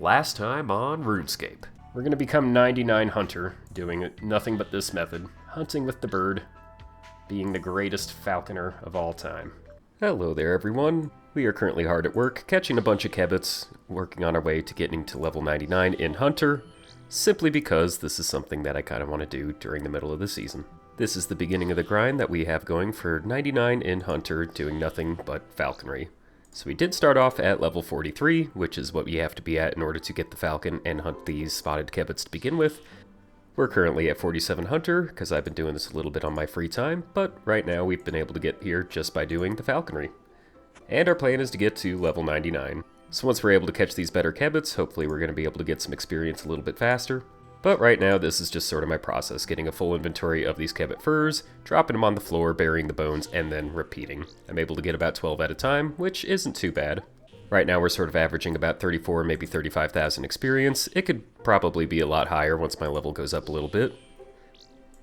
last time on RuneScape. We're going to become 99 Hunter, doing nothing but this method, hunting with the bird, being the greatest falconer of all time. Hello there everyone, we are currently hard at work, catching a bunch of kebbits, working on our way to getting to level 99 in Hunter, simply because this is something that I kind of want to do during the middle of the season. This is the beginning of the grind that we have going for 99 in Hunter, doing nothing but falconry. So we did start off at level 43, which is what we have to be at in order to get the falcon and hunt these spotted kebbits to begin with. We're currently at 47 Hunter, because I've been doing this a little bit on my free time, but right now we've been able to get here just by doing the falconry. And our plan is to get to level 99. So once we're able to catch these better kebbits, hopefully we're going to be able to get some experience a little bit faster. But right now this is just sort of my process, getting a full inventory of these kebbit furs, dropping them on the floor, burying the bones, and then repeating. I'm able to get about 12 at a time, which isn't too bad. Right now we're sort of averaging about 34, maybe 35,000 experience. It could probably be a lot higher once my level goes up a little bit.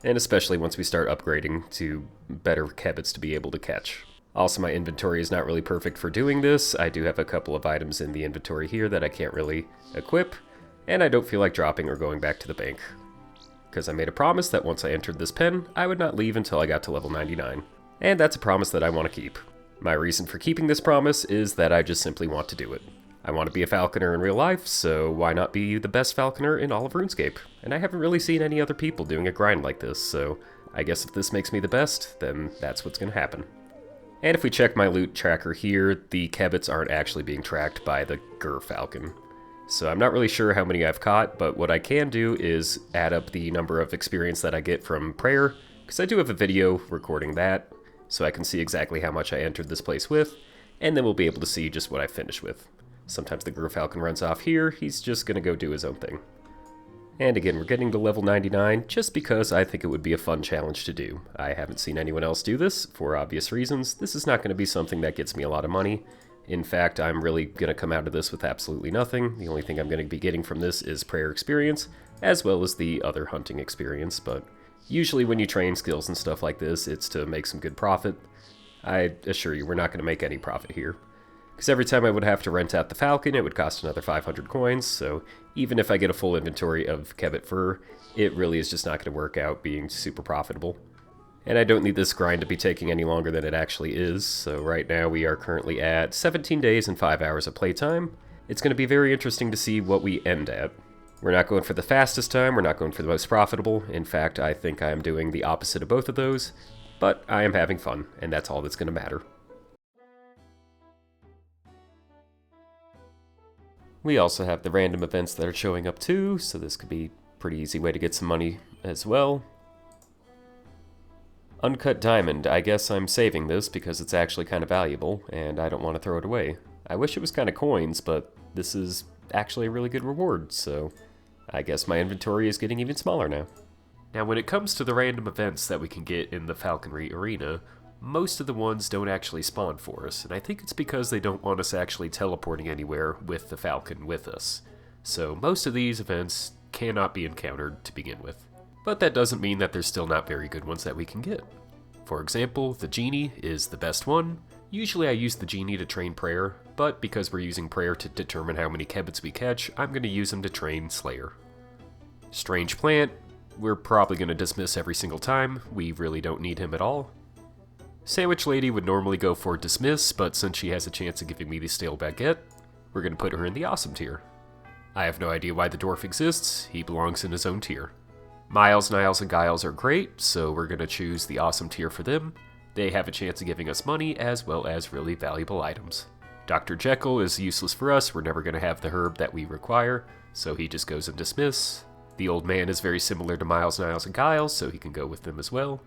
And especially once we start upgrading to better kebbits to be able to catch. Also, my inventory is not really perfect for doing this. I do have a couple of items in the inventory here that I can't really equip. And I don't feel like dropping or going back to the bank, because I made a promise that once I entered this pen, I would not leave until I got to level 99. And that's a promise that I want to keep. My reason for keeping this promise is that I just simply want to do it. I want to be a falconer in real life, so why not be the best falconer in all of RuneScape? And I haven't really seen any other people doing a grind like this, so I guess if this makes me the best, then that's what's going to happen. And if we check my loot tracker here, the kebbits aren't actually being tracked by the falcon. So I'm not really sure how many I've caught, but what I can do is add up the number of experience that I get from prayer, because I do have a video recording that, so I can see exactly how much I entered this place with, and then we'll be able to see just what I finished with. Sometimes the falcon runs off here, he's just going to go do his own thing. And again, we're getting to level 99 just because I think it would be a fun challenge to do. I haven't seen anyone else do this, for obvious reasons. This is not going to be something that gets me a lot of money. In fact, I'm really going to come out of this with absolutely nothing. The only thing I'm going to be getting from this is prayer experience, as well as the other hunting experience, but usually when you train skills and stuff like this, it's to make some good profit. I assure you, we're not going to make any profit here. Because every time I would have to rent out the falcon, it would cost another 500 coins, so even if I get a full inventory of kebbit fur, it really is just not going to work out being super profitable. And I don't need this grind to be taking any longer than it actually is, so right now we are currently at 17 days and 5 hours of playtime. It's going to be very interesting to see what we end at. We're not going for the fastest time, we're not going for the most profitable. In fact, I think I am doing the opposite of both of those, but I am having fun, and that's all that's going to matter. We also have the random events that are showing up too, so this could be a pretty easy way to get some money as well. Uncut diamond. I guess I'm saving this because it's actually kind of valuable, and I don't want to throw it away. I wish it was kind of coins, but this is actually a really good reward, so I guess my inventory is getting even smaller now. Now, when it comes to the random events that we can get in the Falconry arena, most of the ones don't actually spawn for us, and I think it's because they don't want us actually teleporting anywhere with the falcon with us. So most of these events cannot be encountered to begin with. But that doesn't mean that there's still not very good ones that we can get. For example, the genie is the best one. Usually I use the genie to train prayer, but because we're using prayer to determine how many kebbits we catch, I'm going to use him to train slayer. Strange plant, we're probably going to dismiss every single time. We really don't need him at all. Sandwich lady would normally go for dismiss, but since she has a chance of giving me the stale baguette, we're going to put her in the awesome tier. I have no idea why the dwarf exists, he belongs in his own tier. Miles, Niles, and Giles are great, so we're going to choose the awesome tier for them. They have a chance of giving us money as well as really valuable items. Dr. Jekyll is useless for us, we're never going to have the herb that we require, so he just goes in dismiss. The old man is very similar to Miles, Niles, and Giles, so he can go with them as well.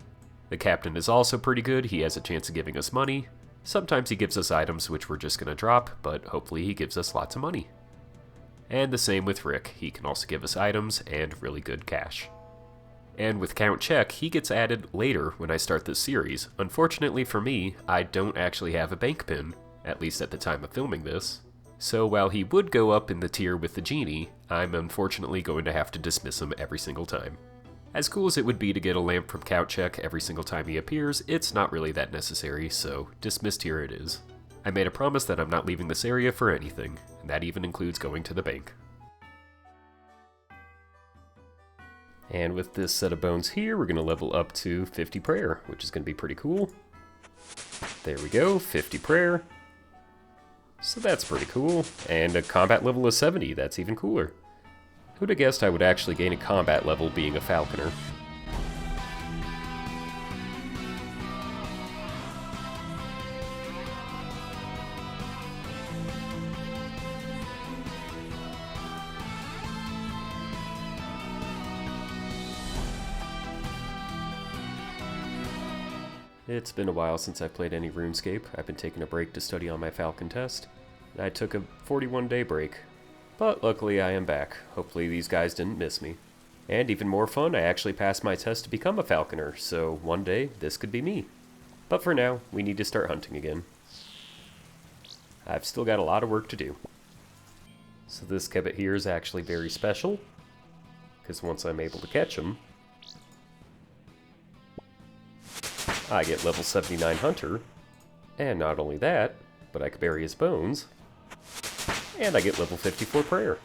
The captain is also pretty good, he has a chance of giving us money. Sometimes he gives us items which we're just going to drop, but hopefully he gives us lots of money. And the same with Rick, he can also give us items and really good cash. And with Count Check, he gets added later when I start this series. Unfortunately for me, I don't actually have a bank pin, at least at the time of filming this. So while he would go up in the tier with the genie, I'm unfortunately going to have to dismiss him every single time. As cool as it would be to get a lamp from Count Check every single time he appears, it's not really that necessary, so dismissed here it is. I made a promise that I'm not leaving this area for anything, and that even includes going to the bank. And with this set of bones here, we're going to level up to 50 prayer, which is going to be pretty cool. There we go, 50 prayer. So that's pretty cool. And a combat level of 70, that's even cooler. Who'd have guessed I would actually gain a combat level being a falconer? It's been a while since I've played any RuneScape. I've been taking a break to study on my Falcon test. I took a 41-day break. But luckily I am back. Hopefully these guys didn't miss me. And even more fun, I actually passed my test to become a falconer, so one day this could be me. But for now, we need to start hunting again. I've still got a lot of work to do. So this kebbit here is actually very special, because once I'm able to catch him, I get level 79 Hunter, and not only that, but I can bury his bones, and I get level 54 Prayer.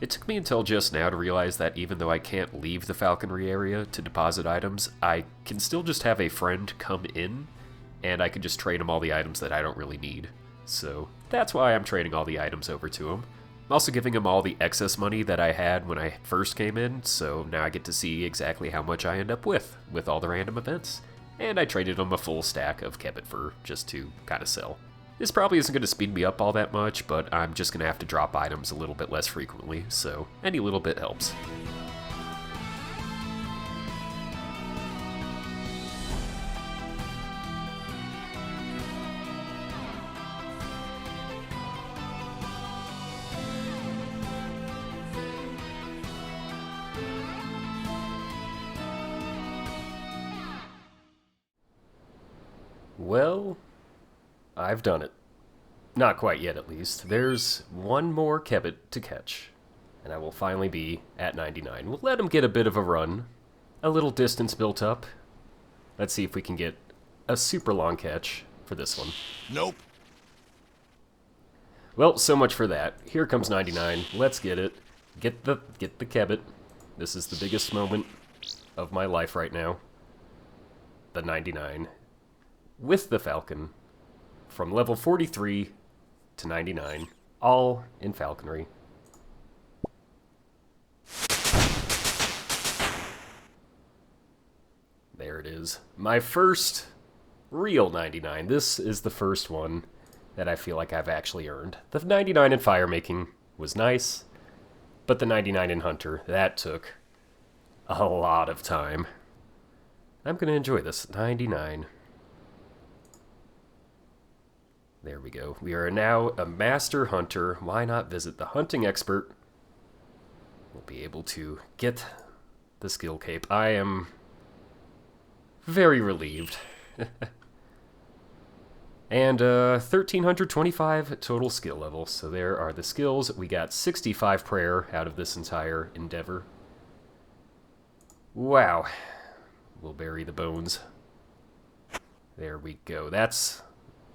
It took me until just now to realize that even though I can't leave the Falconry area to deposit items, I can still just have a friend come in, and I can just trade him all the items that I don't really need. So that's why I'm trading all the items over to him. I'm also giving him all the excess money that I had when I first came in, so now I get to see exactly how much I end up with all the random events. And I traded him a full stack of kebbit fur just to kind of sell. This probably isn't going to speed me up all that much, but I'm just going to have to drop items a little bit less frequently, so any little bit helps. Well, I've done it. Not quite yet, at least. There's one more kebbit to catch, and I will finally be at 99. We'll let him get a bit of a run. A little distance built up. Let's see if we can get a super long catch for this one. Nope. Well, so much for that. Here comes 99. Let's get it. Get the kebbit. This is the biggest moment of my life right now. The 99. With the Falcon, from level 43 to 99, all in Falconry. There it is. My first real 99. This is the first one that I feel like I've actually earned. The 99 in Firemaking was nice, but the 99 in Hunter, that took a lot of time. I'm going to enjoy this. 99. There we go. We are now a master hunter. Why not visit the hunting expert? We'll be able to get the skill cape. I am very relieved. And 1,325 total skill levels. So there are the skills. We got 65 prayer out of this entire endeavor. Wow. We'll bury the bones. There we go. That's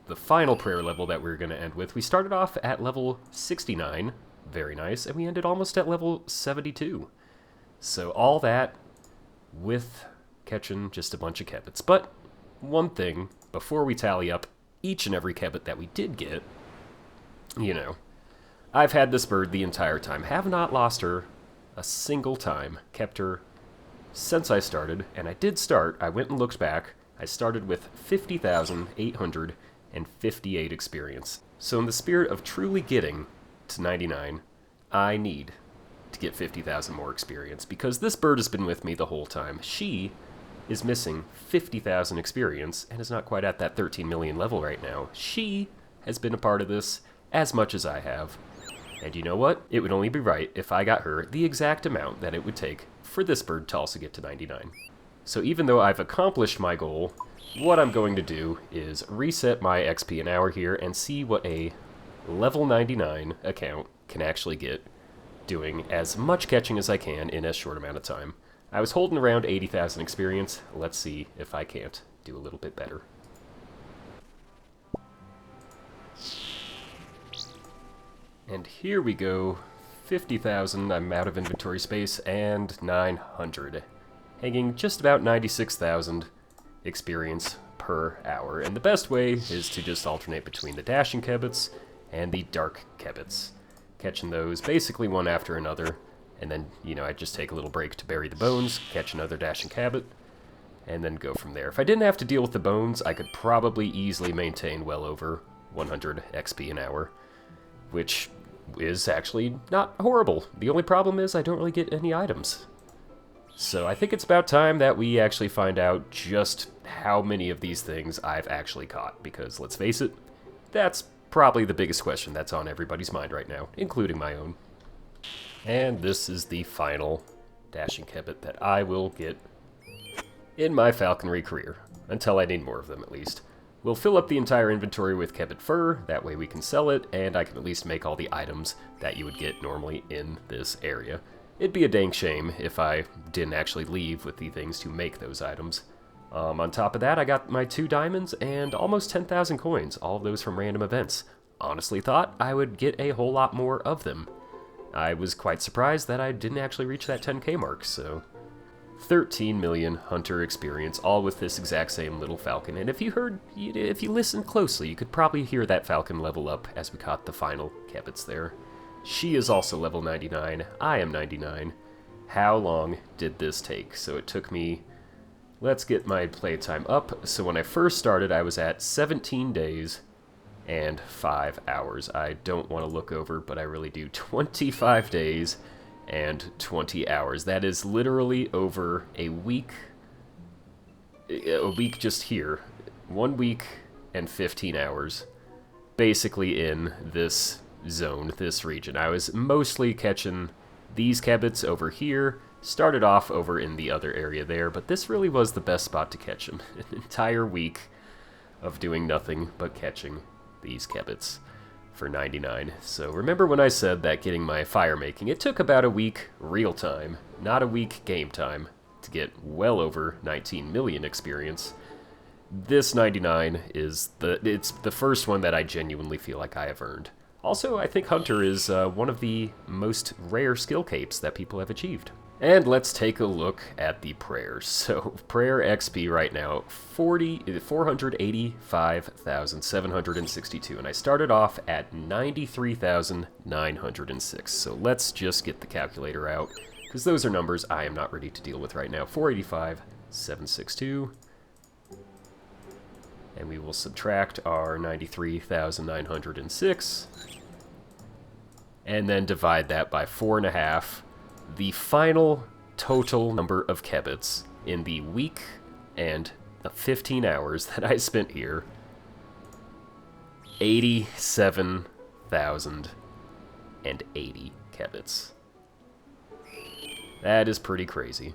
the final prayer level that we're going to end with. We started off at level 69, very nice, and we ended almost at level 72. So all that with catching just a bunch of kebbits. But one thing, before we tally up each and every kebbit that we did get, you know, I've had this bird the entire time, have not lost her a single time, kept her since I started, and I did start, I went and looked back, I started with 50,858 experience. So in the spirit of truly getting to 99, I need to get 50,000 more experience, because this bird has been with me the whole time. She is missing 50,000 experience, and is not quite at that 13 million level right now. She has been a part of this as much as I have. And you know what? It would only be right if I got her the exact amount that it would take for this bird to also get to 99. So even though I've accomplished my goal, what I'm going to do is reset my XP an hour here and see what a level 99 account can actually get, doing as much catching as I can in as short amount of time. I was holding around 80,000 experience. Let's see if I can't do a little bit better. And here we go. 50,000, I'm out of inventory space, and 900. Hanging just about 96,000 experience per hour. And the best way is to just alternate between the dashing kebits and the dark kebits. Catching those basically one after another. And then, you know, I'd just take a little break to bury the bones, catch another dashing kebit, and then go from there. If I didn't have to deal with the bones, I could probably easily maintain well over 100 XP an hour, which is actually not horrible. The only problem is I don't really get any items. So I think it's about time that we actually find out just how many of these things I've actually caught, because let's face it, that's probably the biggest question that's on everybody's mind right now, including my own. And this is the final dashing kebit that I will get in my falconry career, until I need more of them at least. We'll fill up the entire inventory with kebit fur, that way we can sell it, and I can at least make all the items that you would get normally in this area. It'd be a dang shame if I didn't actually leave with the things to make those items. On top of that, I got my 2 diamonds and almost 10,000 coins, all of those from random events. Honestly thought I would get a whole lot more of them. I was quite surprised that I didn't actually reach that 10k mark, so 13 million hunter experience, all with this exact same little falcon. And if you listened closely, you could probably hear that falcon level up as we caught the final kebits there. She is also level 99. I am 99. How long did this take? So it took me... Let's get my playtime up. So when I first started, I was at 17 days and 5 hours. I don't want to look over, but I really do. 25 days and 20 hours. That is literally over a week just here. 1 week and 15 hours, basically in this zone, this region. I was mostly catching these kebits over here, started off over in the other area there, but this really was the best spot to catch them. An entire week of doing nothing but catching these kebits for 99. So remember when I said that getting my fire making, it took about a week real time, not a week game time, to get well over 19 million experience. This 99 is it's the first one that I genuinely feel like I have earned. Also, I think Hunter is one of the most rare skill capes that people have achieved. And let's take a look at the prayers. So, prayer XP right now, 485,762, and I started off at 93,906. So let's just get the calculator out, because those are numbers I am not ready to deal with right now. 485,762, and we will subtract our 93,906, and then divide that by 4.5. The final total number of kebits in the week and the 15 hours that I spent here, 87,080 kebits. That is pretty crazy.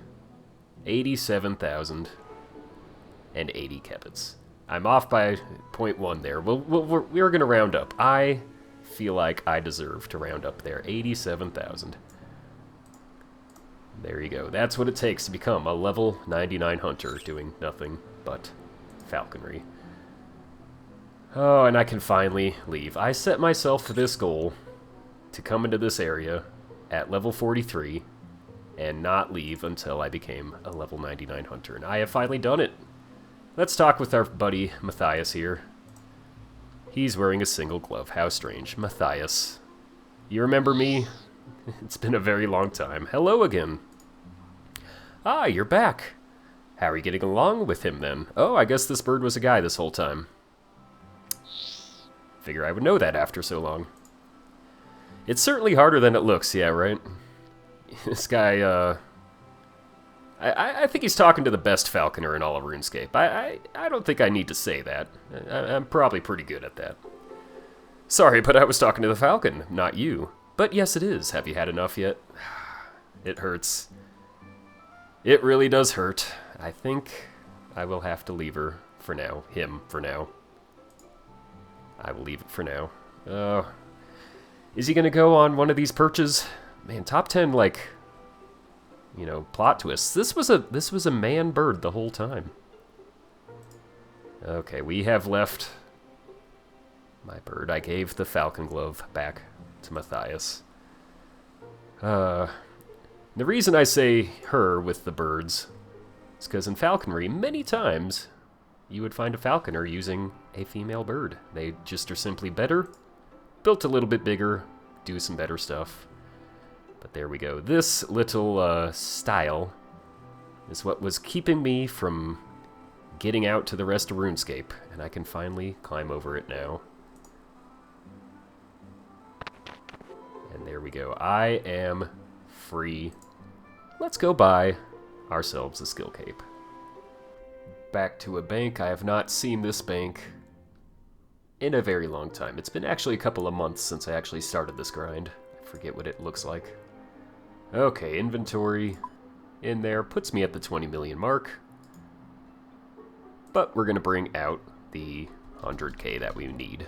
87,080 kebits. I'm off by 0.1 there. We're going to round up. I feel like I deserve to round up there. 87,000. There you go. That's what it takes to become a level 99 hunter doing nothing but falconry. Oh, and I can finally leave. I set myself this goal to come into this area at level 43 and not leave until I became a level 99 hunter. And I have finally done it. Let's talk with our buddy Matthias here. He's wearing a single glove. How strange. Matthias. You remember me? It's been a very long time. Hello again. Ah, you're back. How are you getting along with him then? Oh, I guess this bird was a guy this whole time. Figure I would know that after so long. It's certainly harder than it looks, yeah, right? This guy, I think he's talking to the best falconer in all of RuneScape. I don't think I need to say that. I'm probably pretty good at that. Sorry, but I was talking to the falcon, not you. But yes, it is. Have you had enough yet? It hurts. It really does hurt. I think I will have to leave her for now. Him for now. I will leave it for now. Is he going to go on one of these perches? Man, top 10, like... you know, plot twists. This was a man bird the whole time. Okay, we have left my bird. I gave the falcon glove back to Matthias. The reason I say her with the birds is because in falconry, many times you would find a falconer using a female bird. They just are simply better, built a little bit bigger, do some better stuff. But there we go. This little style is what was keeping me from getting out to the rest of RuneScape, and I can finally climb over it now. And there we go. I am free. Let's go buy ourselves a skill cape. Back to a bank. I have not seen this bank in a very long time. It's been actually a couple of months since I actually started this grind. I forget what it looks like. Okay, inventory in there puts me at the 20 million mark. But we're going to bring out the 100k that we need.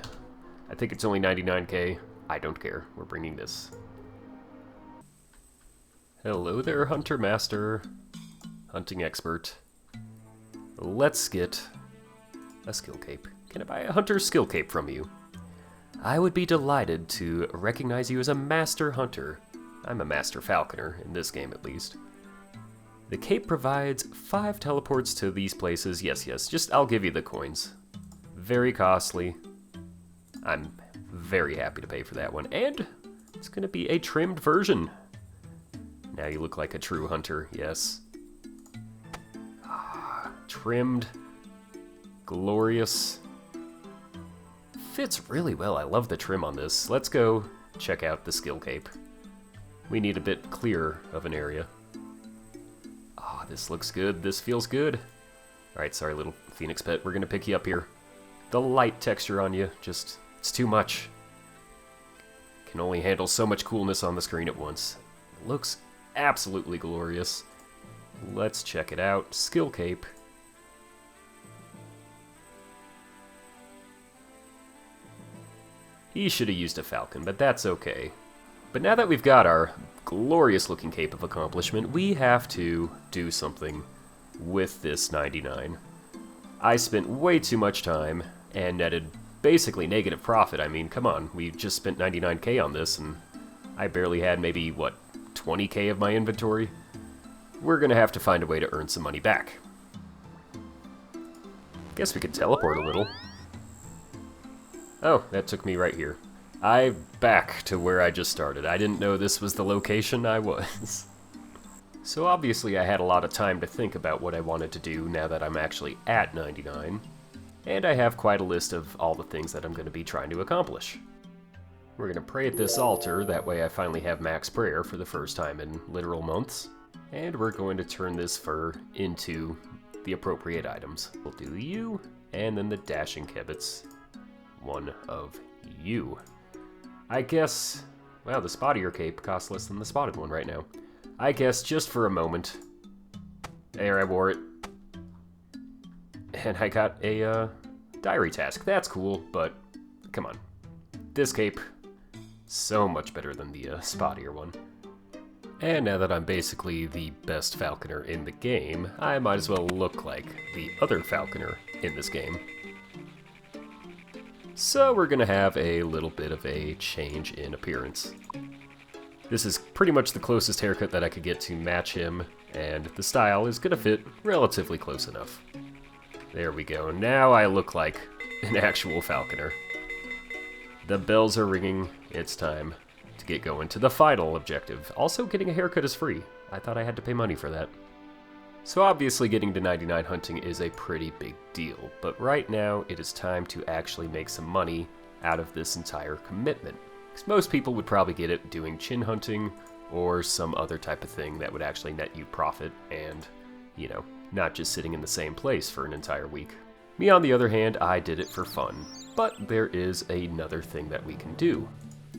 I think it's only 99k. I don't care. We're bringing this. Hello there, Hunter Master. Hunting expert. Let's get a skill cape. Can I buy a hunter skill cape from you? I would be delighted to recognize you as a master hunter. I'm a master falconer, in this game at least. The cape provides 5 teleports to these places. Yes, just I'll give you the coins. Very costly. I'm very happy to pay for that one. And it's going to be a trimmed version. Now you look like a true hunter, yes. Trimmed. Glorious. Fits really well. I love the trim on this. Let's go check out the skill cape. We need a bit clearer of an area. Oh, this looks good. This feels good. Alright, sorry, little phoenix pet. We're going to pick you up here. The light texture on you, just, it's too much. Can only handle so much coolness on the screen at once. It looks absolutely glorious. Let's check it out. Skill cape. He should have used a falcon, but that's okay. But now that we've got our glorious looking cape of accomplishment, we have to do something with this 99. I spent way too much time and netted basically negative profit. I mean, come on, we just spent 99k on this and I barely had maybe, what, 20k of my inventory? We're gonna have to find a way to earn some money back. Guess we could teleport a little. Oh, that took me right here. I'm back to where I just started. I didn't know this was the location I was. So obviously I had a lot of time to think about what I wanted to do now that I'm actually at 99. And I have quite a list of all the things that I'm going to be trying to accomplish. We're going to pray at this altar, that way I finally have max prayer for the first time in literal months. And we're going to turn this fur into the appropriate items. We'll do you, and then the dashing kibitz. One of you. I guess, wow, the spottier cape costs less than the spotted one right now. I guess just for a moment, there I wore it, and I got a diary task. That's cool, but come on. This cape, so much better than the spottier one. And now that I'm basically the best falconer in the game, I might as well look like the other falconer in this game. So we're gonna have a little bit of a change in appearance. This is pretty much the closest haircut that I could get to match him, and the style is gonna fit relatively close enough. There we go. Now I look like an actual falconer. The bells are ringing. It's time to get going to the final objective. Also, getting a haircut is free. I thought I had to pay money for that. So obviously getting to 99 hunting is a pretty big deal, but right now it is time to actually make some money out of this entire commitment. Because most people would probably get it doing chin hunting or some other type of thing that would actually net you profit and, you know, not just sitting in the same place for an entire week. Me, on the other hand, I did it for fun, but there is another thing that we can do.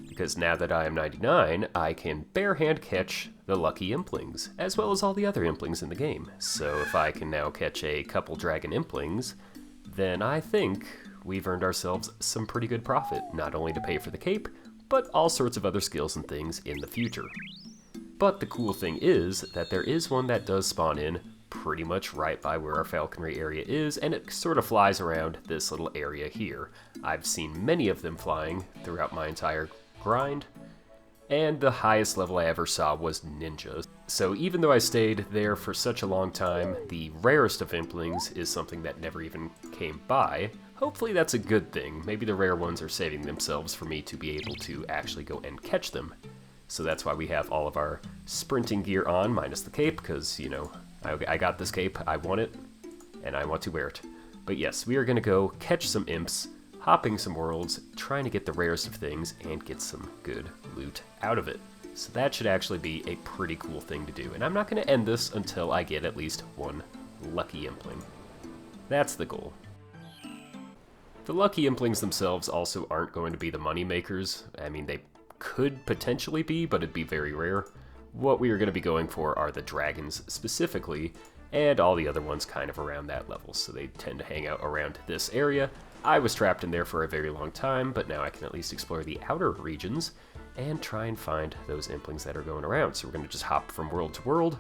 Because now that I am 99, I can barehand catch the lucky implings, as well as all the other implings in the game. So if I can now catch a couple dragon implings, then I think we've earned ourselves some pretty good profit, not only to pay for the cape, but all sorts of other skills and things in the future. But the cool thing is that there is one that does spawn in pretty much right by where our falconry area is, and it sort of flies around this little area here. I've seen many of them flying throughout my entire grind, and the highest level I ever saw was ninjas. So even though I stayed there for such a long time, the rarest of implings is something that never even came by. Hopefully that's a good thing. Maybe the rare ones are saving themselves for me to be able to actually go and catch them. So that's why we have all of our sprinting gear on, minus the cape, because, you know, I got this cape, I want it, and I want to wear it. But yes, we are going to go catch some imps, hopping some worlds, trying to get the rarest of things, and get some good loot out of it. So that should actually be a pretty cool thing to do. And I'm not going to end this until I get at least one lucky impling. That's the goal. The lucky implings themselves also aren't going to be the money makers. I mean, they could potentially be, but it'd be very rare. What we are going to be going for are the dragons specifically, and all the other ones kind of around that level, so they tend to hang out around this area. I was trapped in there for a very long time, but now I can at least explore the outer regions and try and find those implings that are going around. So we're going to just hop from world to world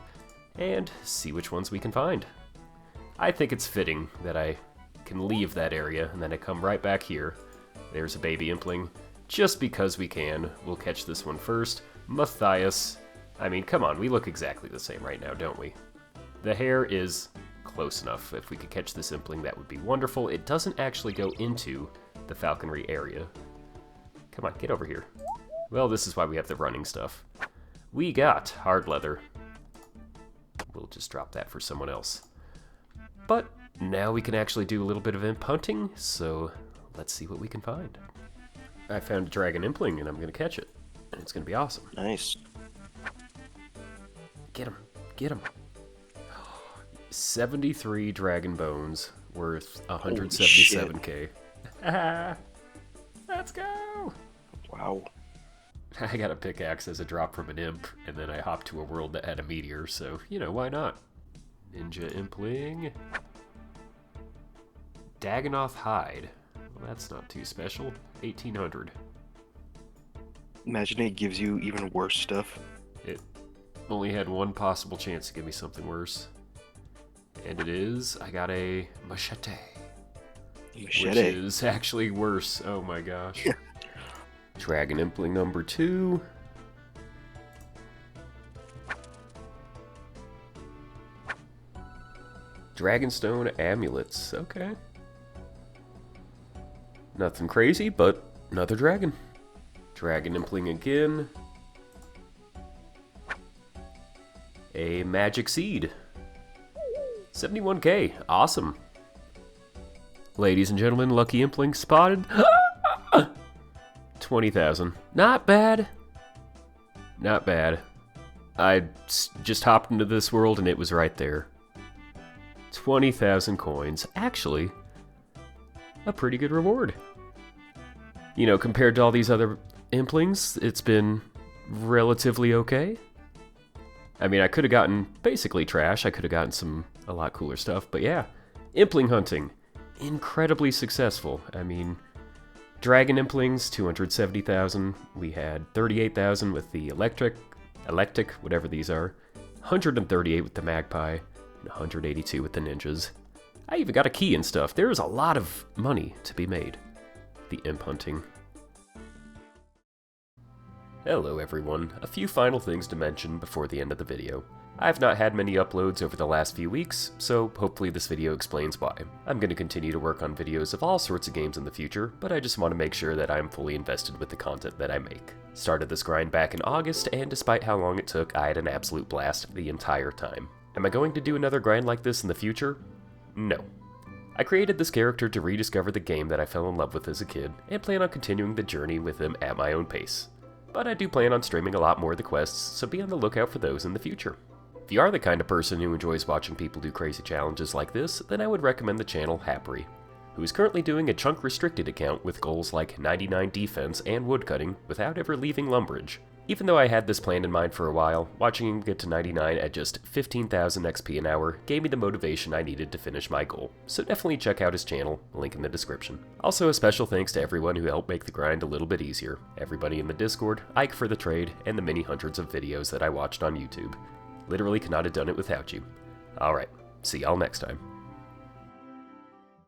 and see which ones we can find. I think it's fitting that I can leave that area and then I come right back here. There's a baby impling. Just because we can, we'll catch this one first. Matthias. I mean, come on, we look exactly the same right now, don't we? The hair is close enough. If we could catch this impling, that would be wonderful. It doesn't actually go into the falconry area. Come on, get over here. Well, this is why we have the running stuff. We got hard leather. We'll just drop that for someone else. But now we can actually do a little bit of imp hunting, so let's see what we can find. I found a dragon impling, and I'm going to catch it. And it's going to be awesome. Nice. Get him. Get him. 73 dragon bones worth 177k. Let's go! Wow. I got a pickaxe as a drop from an imp, and then I hopped to a world that had a meteor, so, you know, why not? Ninja impling. Dagonoth hide. Well, that's not too special. 1800. Imagine it gives you even worse stuff. It only had one possible chance to give me something worse. And it is, I got a machete. Machete. Which is actually worse. Oh my gosh. Dragon impling number 2. Dragonstone amulets. Okay. Nothing crazy, but another dragon. Dragon impling again. A magic seed. 71k. Awesome. Ladies and gentlemen, lucky impling spotted. 20,000. Not bad. Not bad. I just hopped into this world and it was right there. 20,000 coins. Actually, a pretty good reward. You know, compared to all these other implings, it's been relatively okay. I mean, I could have gotten basically trash. I could have gotten a lot cooler stuff. But yeah, impling hunting, incredibly successful. I mean, dragon implings, 270,000. We had 38,000 with the electric, whatever these are. 138 with the magpie, and 182 with the ninjas. I even got a key and stuff. There is a lot of money to be made. The imp hunting. Hello everyone, a few final things to mention before the end of the video. I've not had many uploads over the last few weeks, so hopefully this video explains why. I'm going to continue to work on videos of all sorts of games in the future, but I just want to make sure that I'm fully invested with the content that I make. Started this grind back in August, and despite how long it took, I had an absolute blast the entire time. Am I going to do another grind like this in the future? No. I created this character to rediscover the game that I fell in love with as a kid, and plan on continuing the journey with him at my own pace. But I do plan on streaming a lot more of the quests, so be on the lookout for those in the future. If you are the kind of person who enjoys watching people do crazy challenges like this, then I would recommend the channel Happery, who is currently doing a chunk restricted account with goals like 99 defense and woodcutting without ever leaving Lumbridge. Even though I had this plan in mind for a while, watching him get to 99 at just 15,000 XP an hour gave me the motivation I needed to finish my goal, so definitely check out his channel, link in the description. Also a special thanks to everyone who helped make the grind a little bit easier, everybody in the Discord, Ike for the trade, and the many hundreds of videos that I watched on YouTube. Literally could not have done it without you. Alright, see y'all next time.